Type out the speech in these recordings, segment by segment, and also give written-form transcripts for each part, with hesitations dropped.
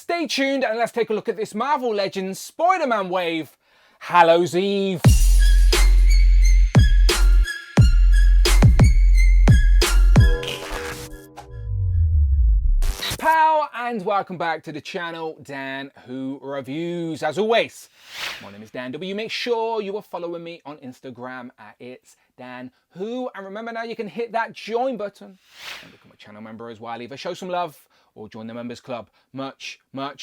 Stay tuned and let's take a look at this Marvel Legends Spider-Man wave, Hallows Eve. Pow, and welcome back to the channel, Dan Who Reviews. As always, my name is Dan W. Make sure you are following me on Instagram at It's Dan Who. And remember now you can hit that join button and become a channel member as well. Either show some love or join the members club. Much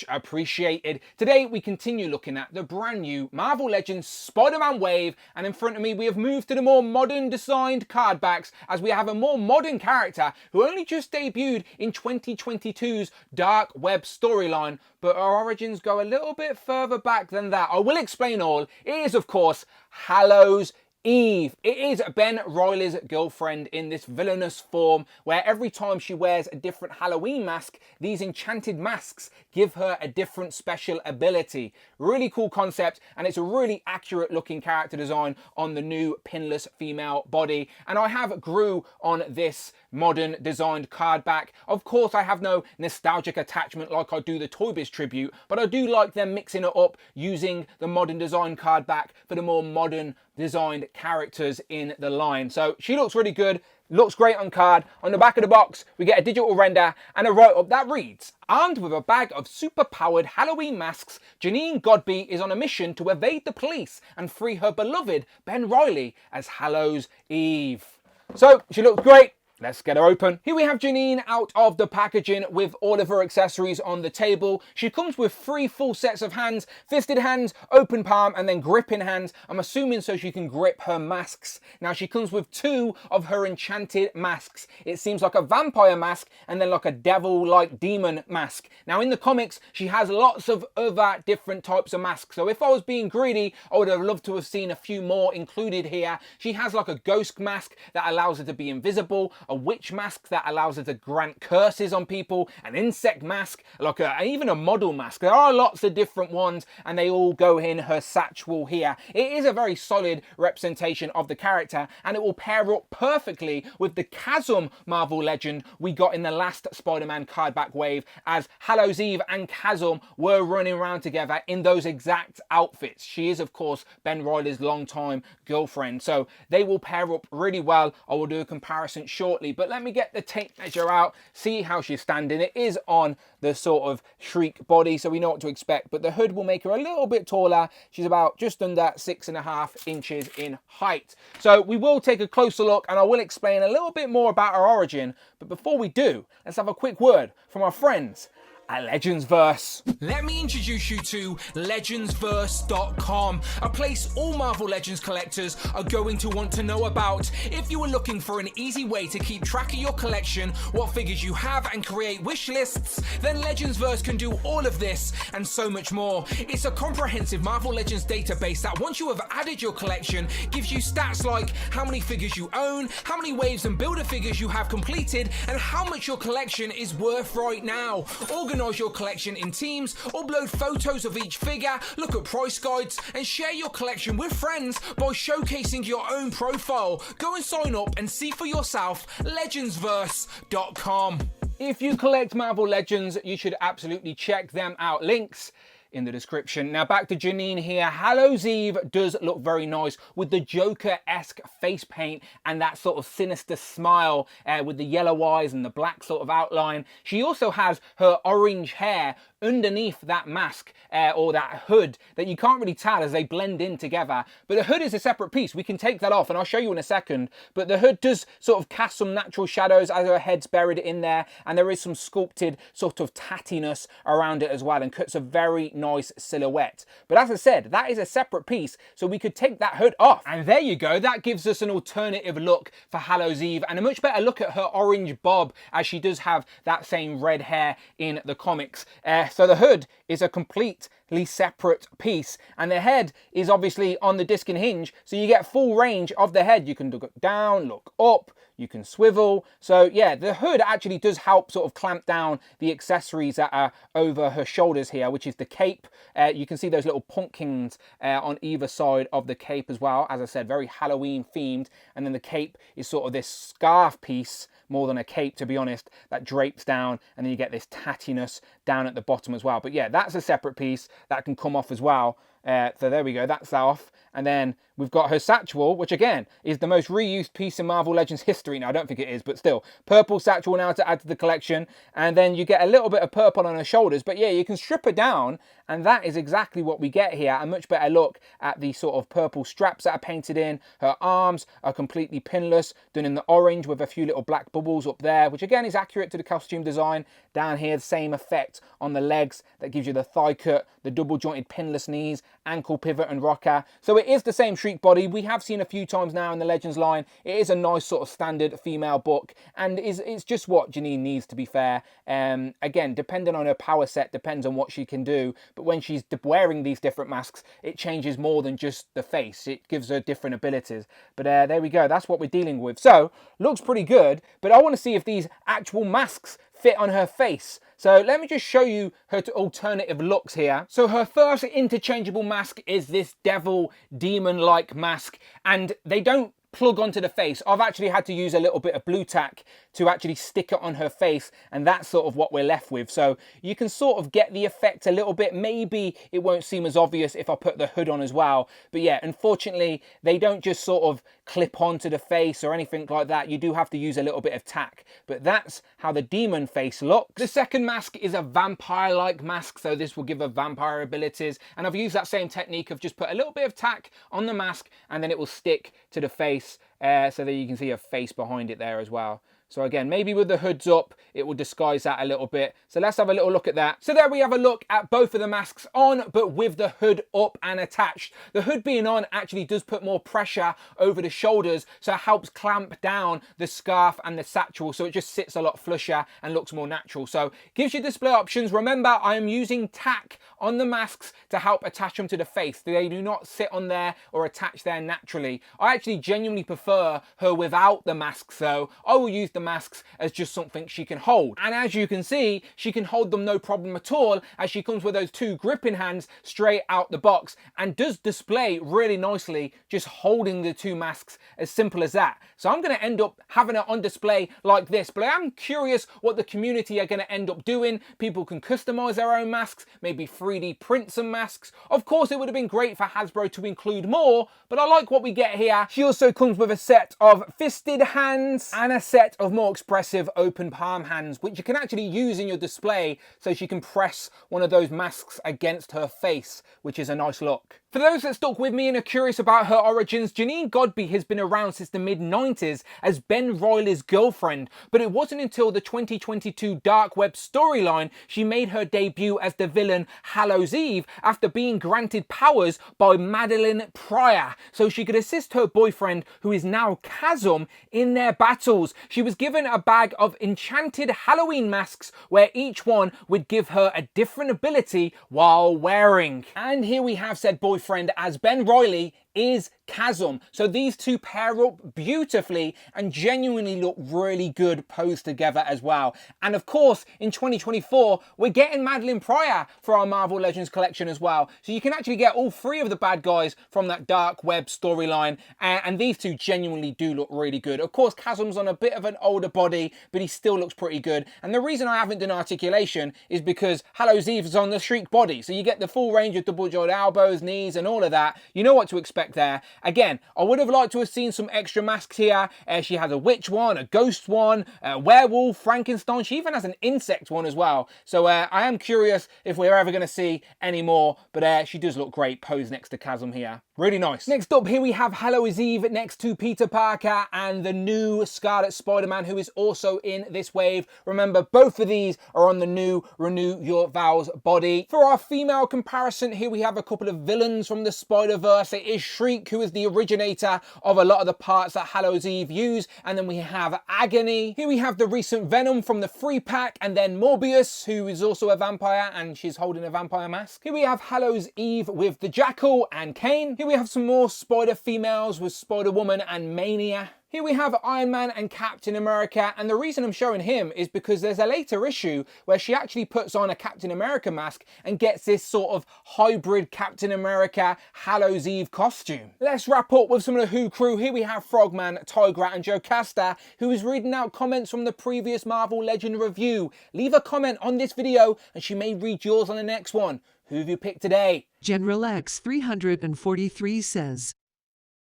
appreciated. Today we continue looking at the brand new Marvel Legends Spider-Man wave, and in front of me we have moved to the more modern designed card backs as we have a more modern character who only just debuted in 2022's Dark Web storyline, but our origins go a little bit further back than that. I will explain all. It is of course Hallows Eve. It is Ben Reilly's girlfriend in this villainous form where every time she wears a different Halloween mask, these enchanted masks give her a different special ability. Really cool concept, and it's a really accurate looking character design on the new pinless female body. And I have grew on this modern designed card back. Of course, I have no nostalgic attachment like I do the Toy Biz tribute, but I do like them mixing it up using the modern design card back for the more modern designed characters in the line. So she looks really good, looks great on card. On the back of the box, we get a digital render and a write-up that reads, armed with a bag of super-powered Halloween masks, Janine Godby is on a mission to evade the police and free her beloved Ben Reilly as Hallows Eve. So she looks great. Let's get her open. Here we have Janine out of the packaging with all of her accessories on the table. She comes with 3 full sets of hands, fisted hands, open palm, and then gripping hands. I'm assuming so she can grip her masks. Now she comes with 2 of her enchanted masks. It seems like a vampire mask and then like a devil-like demon mask. Now in the comics, she has lots of other different types of masks. So if I was being greedy, I would have loved to have seen a few more included here. She has like a ghost mask that allows her to be invisible, a witch mask that allows her to grant curses on people, an insect mask, like even a model mask. There are lots of different ones and they all go in her satchel here. It is a very solid representation of the character and it will pair up perfectly with the Chasm Marvel Legend we got in the last Spider-Man card back wave, as Hallows Eve and Chasm were running around together in those exact outfits. She is of course Ben Reilly's longtime girlfriend, so they will pair up really well. I will do a comparison shortly, but let me get the tape measure out, see how she's standing. It is on the sort of Shriek body, so we know what to expect, but the hood will make her a little bit taller. She's about just under 6.5 inches in height. So we will take a closer look and I will explain a little bit more about her origin, but before we do, let's have a quick word from our friends at Legendsverse. Let me introduce you to legendsverse.com, a place all Marvel Legends collectors are going to want to know about. If you are looking for an easy way to keep track of your collection, what figures you have, and create wish lists, then Legendsverse can do all of this and so much more. It's a comprehensive Marvel Legends database that once you have added your collection, gives you stats like how many figures you own, how many waves and builder figures you have completed, and how much your collection is worth right now. Organise your collection in teams, upload photos of each figure, look at price guides, and share your collection with friends by showcasing your own profile. Go and sign up and see for yourself. Legendsverse.com. If you collect Marvel Legends, you should absolutely check them out. Links in the description. Now back to Janine here. Hallows Eve does look very nice with the Joker-esque face paint and that sort of sinister smile with the yellow eyes and the black sort of outline. She also has her orange hair underneath that mask or that hood that you can't really tell as they blend in together. But the hood is a separate piece. We can take that off and I'll show you in a second. But the hood does sort of cast some natural shadows as her head's buried in there, and there is some sculpted sort of tattiness around it as well and cuts a very nice silhouette. But as I said, that is a separate piece, so we could take that hood off. And there you go. That gives us an alternative look for Hallows Eve and a much better look at her orange bob, as she does have that same red hair in the comics. So the hood is a completely separate piece and the head is obviously on the disc and hinge, so you get full range of the head. You can look down, look up, you can swivel. So yeah, the hood actually does help sort of clamp down the accessories that are over her shoulders here, which is the cape. You can see those little pumpkins on either side of the cape as well. As I said, very Halloween themed. And then the cape is sort of this scarf piece, more than a cape, to be honest, that drapes down, and then you get this tattiness down at the bottom as well. But yeah, that's a separate piece that can come off as well. So there we go, that's off. And then we've got her satchel, which again is the most reused piece in Marvel Legends history. Now, I don't think it is, but still, purple satchel now to add to the collection. And then you get a little bit of purple on her shoulders. But yeah, you can strip her down, and that is exactly what we get here. A much better look at the sort of purple straps that are painted in. Her arms are completely pinless, done in the orange with a few little black bubbles up there, which again is accurate to the costume design. Down here, the same effect on the legs that gives you the thigh cut, the double jointed pinless knees, ankle pivot and rocker. So it is the same Shriek body. We have seen a few times now in the Legends line. It is a nice sort of standard female book, and it's just what Janine needs, to be fair. Again, depending on her power set, depends on what she can do. But when she's wearing these different masks, it changes more than just the face. It gives her different abilities. But there we go. That's what we're dealing with. So, looks pretty good. But I want to see if these actual masks fit on her face. So let me just show you her alternative looks here. So her first interchangeable mask is this devil demon-like mask, and they don't plug onto the face. I've actually had to use a little bit of blue tack to actually stick it on her face, and that's sort of what we're left with. So you can sort of get the effect a little bit. Maybe it won't seem as obvious if I put the hood on as well. But yeah, unfortunately, they don't just sort of clip onto the face or anything like that. You do have to use a little bit of tack, but that's how the demon face looks. The second mask is a vampire-like mask, so this will give her vampire abilities, and I've used that same technique of just put a little bit of tack on the mask, and then it will stick to the face, so that you can see her face behind it there as well. So again, maybe with the hoods up, it will disguise that a little bit. So let's have a little look at that. So there we have a look at both of the masks on, but with the hood up and attached. The hood being on actually does put more pressure over the shoulders, so it helps clamp down the scarf and the satchel, so it just sits a lot flusher and looks more natural. So gives you display options. Remember, I am using tack on the masks to help attach them to the face. They do not sit on there or attach there naturally. I actually genuinely prefer her without the masks, so I will use the masks as just something she can hold. And as you can see, she can hold them no problem at all, as she comes with those two gripping hands straight out the box, and does display really nicely just holding the two masks, as simple as that. So I'm going to end up having her on display like this, but I am curious what the community are going to end up doing. People can customize their own masks, maybe 3D print some masks. Of course, it would have been great for Hasbro to include more, but I like what we get here. She also comes with a set of fisted hands and a set of more expressive open palm hands, which you can actually use in your display, so she can press one of those masks against her face, which is a nice look. For those that stuck with me and are curious about her origins, Janine Godby has been around since the mid-90s as Ben Reilly's girlfriend, but it wasn't until the 2022 Dark Web storyline she made her debut as the villain Hallows Eve after being granted powers by Madeline Pryor, so she could assist her boyfriend, who is now Chasm, in their battles. She was given a bag of enchanted Halloween masks where each one would give her a different ability while wearing. And here we have said boyfriend as Ben Reilly is Chasm. So these two pair up beautifully and genuinely look really good posed together as well. And of course, in 2024, we're getting Madeline Pryor for our Marvel Legends collection as well. So you can actually get all three of the bad guys from that Dark Web storyline. And these two genuinely do look really good. Of course, Chasm's on a bit of an older body, but he still looks pretty good. And the reason I haven't done articulation is because Hallows Eve is on the Shriek body. So you get the full range of double jointed elbows, knees, and all of that. You know what to expect there. Again, I would have liked to have seen some extra masks here. She has a witch one, a ghost one, a werewolf, Frankenstein. She even has an insect one as well. So I am curious if we're ever going to see any more, but she does look great posed next to Chasm here. Really nice. Next up, here we have Hallows Eve next to Peter Parker and the new Scarlet Spider-Man, who is also in this wave. Remember, both of these are on the new Renew Your Vows body. For our female comparison, here we have a couple of villains from the Spider-Verse. It is Shriek, who is the originator of a lot of the parts that Hallows Eve use. And then we have Agony. Here we have the recent Venom from the Free Pack, and then Morbius, who is also a vampire, and she's holding a vampire mask. Here we have Hallows Eve with the Jackal and Kane. Here we have some more Spider females with Spider-Woman and Mania. Here we have Iron Man and Captain America, and the reason I'm showing him is because there's a later issue where she actually puts on a Captain America mask and gets this sort of hybrid Captain America Hallows Eve costume. Let's wrap up with some of the Who crew. Here we have Frogman, Tigra and Joe Casta, who is reading out comments from the previous Marvel Legend review. Leave a comment on this video and she may read yours on the next one. Who have you picked today? General X 343 says,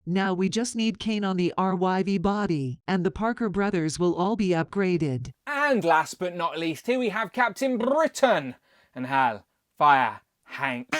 "Now we just need Kane on the RYV body, and the Parker brothers will all be upgraded." And last but not least, here we have Captain Britain and Hal, Fire, Hank.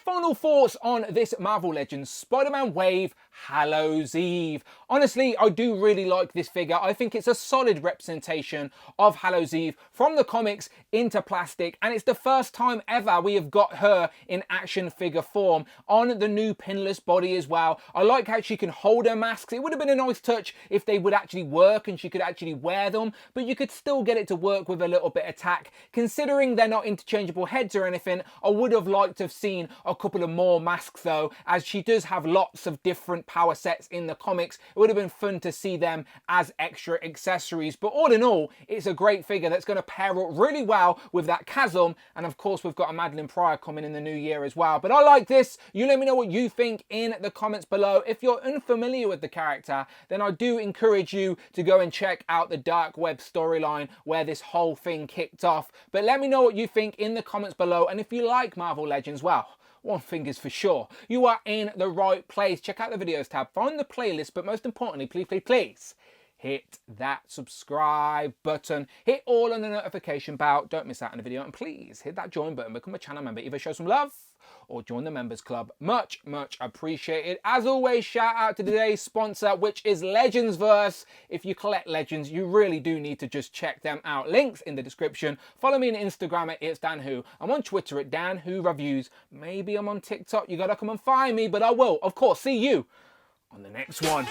Final thoughts on this Marvel Legends Spider-Man Wave Hallows Eve. Honestly, I do really like this figure. I think it's a solid representation of Hallows Eve from the comics into plastic, and it's the first time ever we have got her in action figure form on the new pinless body as well. I like how she can hold her masks. It would have been a nice touch if they would actually work and she could actually wear them, but you could still get it to work with a little bit of tack. Considering they're not interchangeable heads or anything, I would have liked to have seen a couple of more masks though, as she does have lots of different power sets in the comics. It would have been fun to see them as extra accessories, but all in all, it's a great figure that's going to pair up really well with that chasm, and of course we've got a Madeline Pryor coming in the new year as well. But I like this. You let me know what you think in the comments below. If you're unfamiliar with the character, then I do encourage you to go and check out the Dark Web storyline where this whole thing kicked off. But let me know what you think in the comments below, and if you like Marvel Legends, well, one thing is for sure, you are in the right place. Check out the videos tab, find the playlist, but most importantly, please, hit that subscribe button, hit all on the notification bell, don't miss out on the video, and please hit that join button, become a channel member, either show some love or join the members club. Much appreciated. As always, shout out to today's sponsor, which is Legendsverse. If you collect Legends, you really do need to just check them out. Links in the description. Follow me on Instagram at It's Dan Who. I'm on Twitter at Dan Who Reviews. Maybe I'm on TikTok. You gotta come and find me, but I will, of course, see you on the next one.